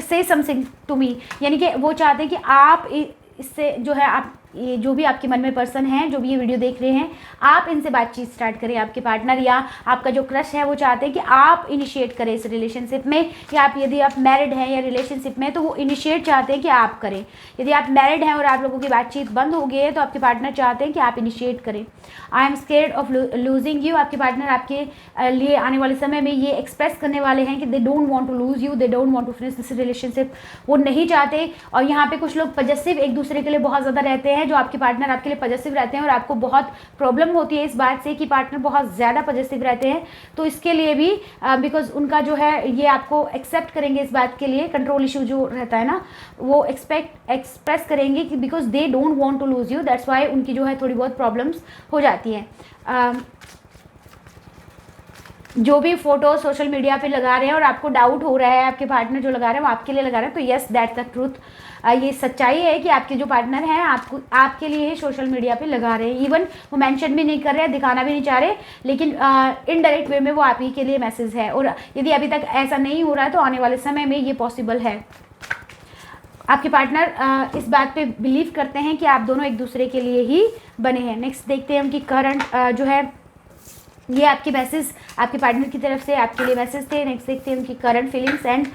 say something to me, यानी कि वो चाहते हैं कि आप इससे जो है, आप ये जो भी आपके मन में पर्सन हैं, जो भी ये वीडियो देख रहे हैं, आप इनसे बातचीत स्टार्ट करें। आपके पार्टनर या आपका जो क्रश है वो चाहते हैं कि आप इनिशिएट करें इस रिलेशनशिप में, या आप यदि आप मैरिड हैं या रिलेशनशिप में तो वो इनिशिएट चाहते हैं कि आप करें। यदि आप मैरिड हैं और आप लोगों की बातचीत बंद हो गई है तो आपके पार्टनर चाहते हैं कि आप इनिशिएट करें। I am scared of losing you, आपके पार्टनर आपके लिए आने वाले समय में ये एक्सप्रेस करने वाले हैं कि they don't want to lose you, they don't want to finish this relationship, वो नहीं चाहते। और यहाँ पे कुछ लोग पजेसिव एक दूसरे के लिए बहुत ज़्यादा रहते हैं, जो आपके पार्टनर आपके लिए पजेसिव रहते हैं और आपको बहुत प्रॉब्लम होती है इस बात से कि पार्टनर बहुत ज़्यादा पजेसिव रहते हैं। तो इसके लिए भी बिकॉज उनका जो है ये आपको एक्सेप्ट करेंगे इस बात के लिए, कंट्रोल इशू जो रहता है ना, वो एक्सप्रेस करेंगे कि because they don't want to lose you, that's why उनकी जो है थोड़ी बहुत प्रॉब्लम्स हो जाती हैं। जो भी फोटो सोशल मीडिया पे लगा रहे हैं और आपको डाउट हो रहा है आपके पार्टनर जो लगा रहे हैं वो आपके लिए लगा रहे हैं, तो यस दैट्स द ट्रूथ। ये सच्चाई है कि आपके जो पार्टनर हैं आपको आपके लिए ही सोशल मीडिया पे लगा रहे हैं। इवन वो मेंशन भी नहीं कर रहे हैं, दिखाना भी नहीं चाह रहे, लेकिन इनडायरेक्ट वे में वो आप ही के लिए मैसेज है। और यदि अभी तक ऐसा नहीं हो रहा है तो आने वाले समय में ये पॉसिबल है। आपके पार्टनर इस बात पे बिलीव करते हैं कि आप दोनों एक दूसरे के लिए ही बने हैं। नेक्स्ट देखते हैं उनकी करंट जो है, ये आपके मैसेज आपके पार्टनर की तरफ से आपके लिए मैसेज थे। नेक्स्ट देखते हैं उनकी करंट फीलिंग्स एंड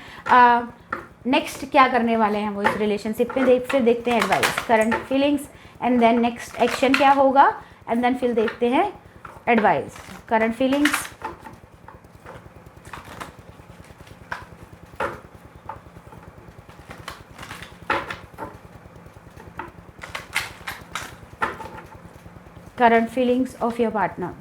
नेक्स्ट क्या करने वाले हैं वो इस रिलेशनशिप में। फिर देखते हैं advice, current feelings and then next action क्या होगा, एंड देन फिर देखते हैं advice, current feelings. current feelings of your partner।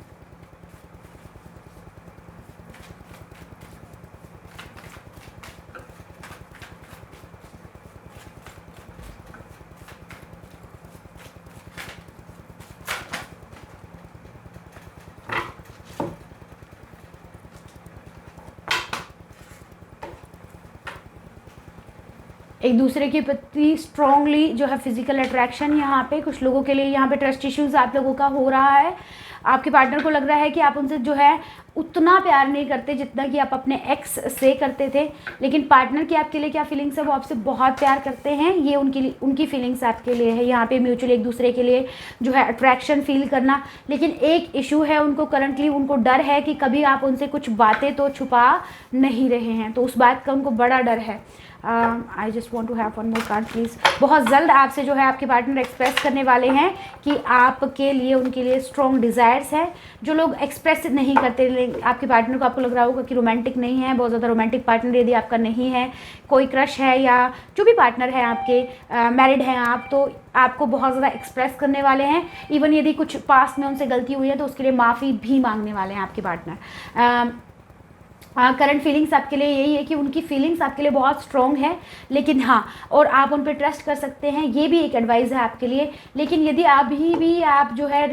एक दूसरे के प्रति स्ट्रांगली जो है फिजिकल अट्रैक्शन, यहाँ पे कुछ लोगों के लिए यहाँ पे ट्रस्ट इश्यूज आप लोगों का हो रहा है। आपके पार्टनर को लग रहा है कि आप उनसे जो है उतना प्यार नहीं करते जितना कि आप अपने एक्स से करते थे, लेकिन पार्टनर की आपके लिए क्या फीलिंग्स है, वो आपसे बहुत प्यार करते हैं। ये उनकी फीलिंग्स आपके लिए है। यहाँ पे म्यूचुअल एक दूसरे के लिए जो है अट्रैक्शन फील करना, लेकिन एक इशू है उनको करंटली, उनको डर है कि कभी आप उनसे कुछ बातें तो छुपा नहीं रहे हैं, तो उस बात का उनको बड़ा डर है। I just want to have one more card please. बहुत जल्द आपसे जो है आपके पार्टनर एक्सप्रेस करने वाले हैं कि आपके लिए उनके लिए स्ट्रॉन्ग डिज़ायर्स है। जो लोग एक्सप्रेस नहीं करते आपके पार्टनर को, आपको लग रहा होगा कि रोमांटिक नहीं है, बहुत ज़्यादा रोमांटिक पार्टनर यदि आपका नहीं है, कोई क्रश है या जो भी पार्टनर है आपके, मैरिड हैं आप, तो आपको बहुत ज़्यादा एक्सप्रेस करने वाले हैं। इवन यदि कुछ पास्ट में उनसे गलती हुई है तो उसके लिए माफ़ी भी मांगने वाले हैं आपके पार्टनर। करंट फीलिंग्स आपके लिए यही है कि उनकी फीलिंग्स आपके लिए बहुत स्ट्रॉन्ग है, लेकिन हाँ, और आप उन पर ट्रस्ट कर सकते हैं, ये भी एक एडवाइस है आपके लिए। लेकिन यदि अभी भी आप जो है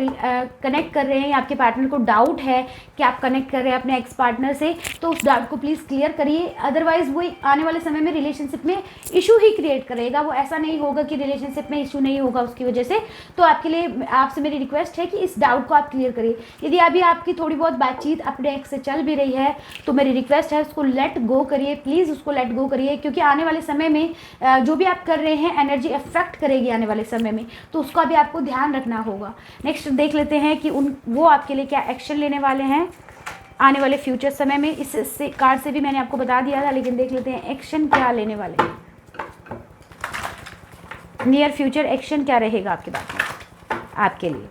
कनेक्ट कर रहे हैं या आपके पार्टनर को डाउट है कि आप कनेक्ट कर रहे हैं अपने एक्स पार्टनर से, तो उस डाउट को प्लीज़ क्लियर करिए, अदरवाइज़ वो आने वाले समय में रिलेशनशिप में इशू ही क्रिएट करेगा। वो ऐसा नहीं होगा कि रिलेशनशिप में इशू नहीं होगा उसकी वजह से। तो आपके लिए आपसे मेरी रिक्वेस्ट है कि इस डाउट को आप क्लियर करिए। यदि अभी आपकी थोड़ी बहुत बातचीत अपने एक्स से चल भी रही है तो मेरी रिक्वेस्ट है उसको लेट गो करिए, प्लीज़ उसको लेट गो करिए, क्योंकि आने वाले समय में जो भी आप कर रहे हैं एनर्जी अफेक्ट करेगी आने वाले समय में, तो उसका भी आपको ध्यान रखना होगा। नेक्स्ट देख लेते हैं कि वो आपके लिए क्या एक्शन लेने वाले हैं आने वाले फ्यूचर समय में। इस कार्ड से भी मैंने आपको बता दिया था, लेकिन देख लेते हैं एक्शन क्या लेने वाले हैं। नियर फ्यूचर एक्शन क्या रहेगा आपके बात में आपके लिए।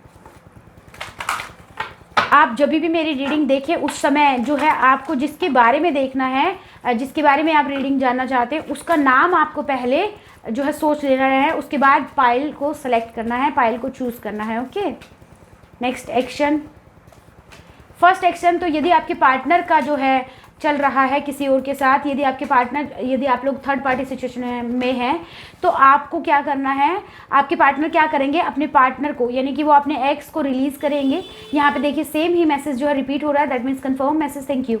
आप जब भी मेरी रीडिंग देखें उस समय जो है आपको जिसके बारे में देखना है, जिसके बारे में आप रीडिंग जानना चाहते हैं, उसका नाम आपको पहले जो है सोच लेना है, उसके बाद पाइल को सेलेक्ट करना है, पाइल को चूज़ करना है। Okay, next action. First action, तो यदि आपके पार्टनर का जो है चल रहा है किसी और के साथ, यदि आप लोग थर्ड पार्टी सिचुएशन में हैं, तो आपको क्या करना है, आपके पार्टनर क्या करेंगे, अपने पार्टनर को यानी कि वो अपने एक्स को रिलीज़ करेंगे। यहाँ पे देखिए सेम ही मैसेज जो है रिपीट हो रहा है, that means confirm message, thank you.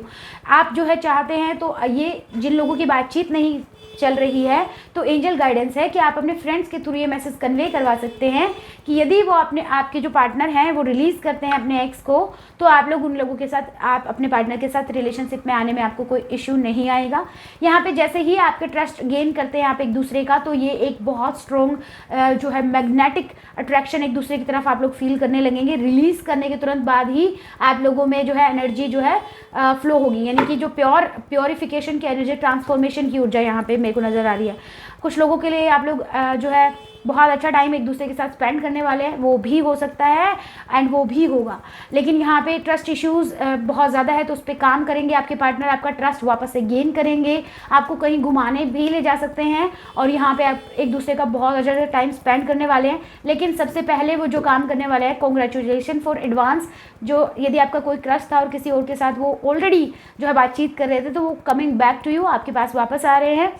आप जो है चाहते हैं, तो ये जिन लोगों की बातचीत नहीं चल रही है, तो एंजल गाइडेंस है कि आप अपने फ्रेंड्स के थ्रू ये मैसेज कन्वे करवा सकते हैं कि यदि वो आपके जो पार्टनर हैं वो रिलीज़ करते हैं अपने एक्स को, तो आप लोग उन लोगों के साथ, आप अपने पार्टनर के साथ रिलेशनशिप में आने में आपको कोई इशू नहीं आएगा। यहाँ पे जैसे ही आपके ट्रस्ट गेन करते हैं आप एक दूसरे का, तो ये एक बहुत स्ट्रॉन्ग जो है मैग्नेटिक अट्रैक्शन एक दूसरे की तरफ आप लोग फील करने लगेंगे। रिलीज़ करने के तुरंत बाद ही आप लोगों में जो है एनर्जी जो है फ्लो होगी, यानी कि जो प्योरिफिकेशन की एनर्जी, ट्रांसफॉर्मेशन की ऊर्जा यहाँ पे मेरे को नज़र आ रही है। कुछ लोगों के लिए आप लोग जो है बहुत अच्छा टाइम एक दूसरे के साथ स्पेंड करने वाले हैं, वो भी हो सकता है एंड वो भी होगा। लेकिन यहाँ पे ट्रस्ट इश्यूज़ बहुत ज़्यादा है, तो उस पर काम करेंगे। आपके पार्टनर आपका ट्रस्ट वापस से गेन करेंगे, आपको कहीं घुमाने भी ले जा सकते हैं, और यहाँ पे आप एक दूसरे का बहुत अच्छा टाइम स्पेंड करने वाले हैं। लेकिन सबसे पहले वो जो काम करने वाले हैं, कॉन्ग्रेचुलेशन फॉर एडवांस। जो यदि आपका कोई क्रश था और किसी और के साथ वो ऑलरेडी जो है बातचीत कर रहे थे, तो वो कमिंग बैक टू यू, आपके पास वापस आ रहे हैं।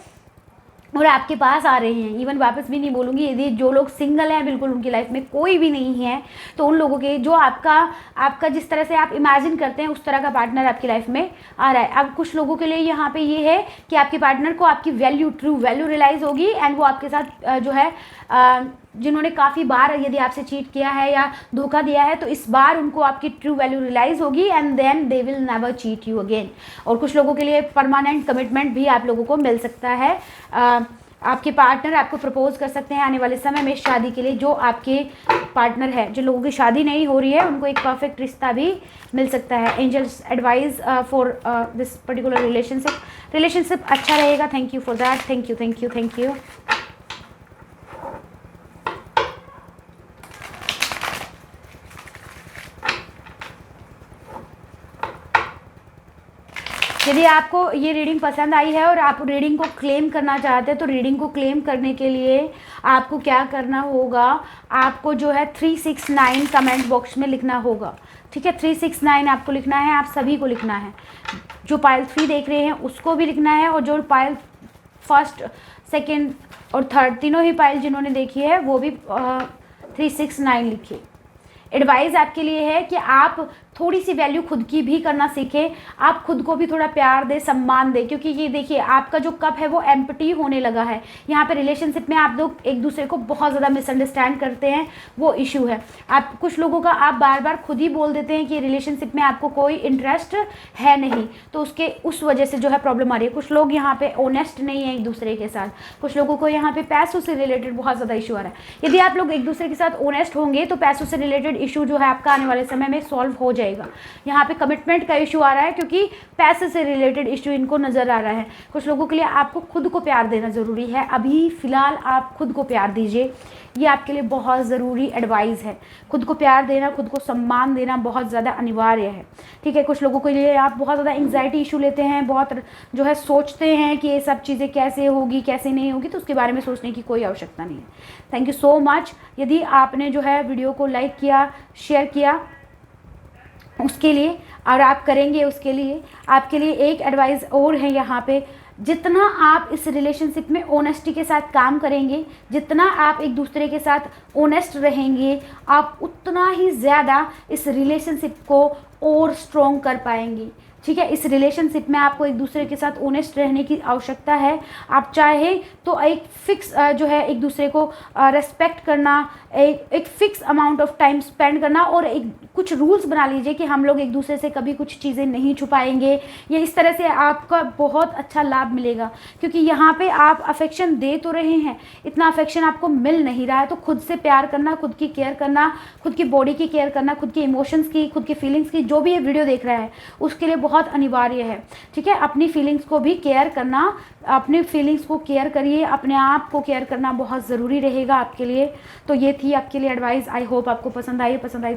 और आपके पास आ रहे हैं। इवन वापस भी नहीं बोलूँगी, यदि जो लोग सिंगल हैं, बिल्कुल उनकी लाइफ में कोई भी नहीं है, तो उन लोगों के जो आपका जिस तरह से आप इमेजिन करते हैं उस तरह का पार्टनर आपकी लाइफ में आ रहा है। अब कुछ लोगों के लिए यहाँ पे ये है कि आपके पार्टनर को आपकी वैल्यू, ट्रू वैल्यू रियलाइज़ होगी, एंड वो आपके साथ जो है जिन्होंने काफ़ी बार यदि आपसे चीट किया है या धोखा दिया है, तो इस बार उनको आपकी ट्रू वैल्यू रियलाइज़ होगी, and then they will never cheat you again. और कुछ लोगों के लिए परमानेंट कमिटमेंट भी आप लोगों को मिल सकता है। आपके पार्टनर आपको प्रपोज कर सकते हैं आने वाले समय में शादी के लिए। जो आपके पार्टनर है, जो लोगों की शादी नहीं हो रही है, उनको एक परफेक्ट रिश्ता भी मिल सकता है। Angels advice for this particular relationship अच्छा रहेगा। Thank you for that. Thank you, thank you, thank you. यदि आपको ये रीडिंग पसंद आई है और आप रीडिंग को क्लेम करना चाहते हैं, तो रीडिंग को क्लेम करने के लिए आपको क्या करना होगा, आपको जो है 369 कमेंट बॉक्स में लिखना होगा। ठीक है, 369 आपको लिखना है, आप सभी को लिखना है। जो पायल 3 देख रहे हैं उसको भी लिखना है, और जो पायल फर्स्ट, सेकेंड और थर्ड तीनों ही पायल जिन्होंने देखी है वो भी 369 लिखिए। एडवाइस आपके लिए है कि आप थोड़ी सी वैल्यू खुद की भी करना सीखें, आप खुद को भी थोड़ा प्यार दें, सम्मान दें, क्योंकि ये देखिए आपका जो कप है वो एम्प्टी होने लगा है। यहाँ पे रिलेशनशिप में आप लोग एक दूसरे को बहुत ज़्यादा मिसअंडरस्टैंड करते हैं, वो इशू है। आप कुछ लोगों का आप बार बार खुद ही बोल देते हैं कि रिलेशनशिप में आपको कोई इंटरेस्ट है नहीं, तो उस वजह से जो है प्रॉब्लम आ रही है। कुछ लोग यहाँ पे ऑनेस्ट नहीं है एक दूसरे के साथ, कुछ लोगों को यहाँ पे पैसों से रिलेटेड बहुत ज़्यादा इशू आ रहा है। यदि आप लोग एक दूसरे के साथ ऑनेस्ट होंगे तो पैसों से रिलेटेड इशू जो है आपका आने वाले समय में सॉल्व हो जाएगा। यहाँ पे कमिटमेंट का इशू आ रहा है क्योंकि पैसे से रिलेटेड इशू इनको नजर आ रहा है। कुछ लोगों के लिए आपको खुद को प्यार देना ज़रूरी है। अभी फ़िलहाल आप खुद को प्यार दीजिए, ये आपके लिए बहुत ज़रूरी एडवाइस है। खुद को प्यार देना, खुद को सम्मान देना बहुत ज़्यादा अनिवार्य है। ठीक है, कुछ लोगों के लिए आप बहुत ज़्यादा एंग्जाइटी इशू लेते हैं, बहुत जो है सोचते हैं कि ये सब चीज़ें कैसे होगी कैसे नहीं होगी, तो उसके बारे में सोचने की कोई आवश्यकता नहीं है। Thank you so much. यदि आपने जो है वीडियो को लाइक किया, शेयर किया उसके लिए, और आप करेंगे उसके लिए, आपके लिए एक एडवाइस और है यहाँ पे, जितना आप इस रिलेशनशिप में ऑनेस्टी के साथ काम करेंगे, जितना आप एक दूसरे के साथ ऑनेस्ट रहेंगे, आप उतना ही ज़्यादा इस रिलेशनशिप को और स्ट्रॉन्ग कर पाएंगे। ठीक है, इस रिलेशनशिप में आपको एक दूसरे के साथ ऑनेस्ट रहने की आवश्यकता है। आप चाहे तो एक फिक्स जो है एक दूसरे को रेस्पेक्ट करना, एक fix amount of time spend करना, और एक कुछ रूल्स बना लीजिए कि हम लोग एक दूसरे से कभी कुछ चीज़ें नहीं छुपाएंगे। ये इस तरह से आपका बहुत अच्छा लाभ मिलेगा, क्योंकि यहाँ पे आप अफेक्शन दे तो रहे हैं, इतना अफेक्शन आपको मिल नहीं रहा है। तो खुद से प्यार करना, खुद की केयर करना, खुद की बॉडी की केयर करना, खुद की इमोशंस की, खुद की फीलिंग्स की, जो भी ये वीडियो देख रहा है उसके लिए बहुत अनिवार्य है। ठीक है, अपनी फीलिंग्स को भी केयर करना, अपनी फीलिंग्स को केयर करिए, अपने आप को केयर करना बहुत ज़रूरी रहेगा आपके लिए। तो ये थी आपके लिए एडवाइस। आई होप आपको पसंद आई तो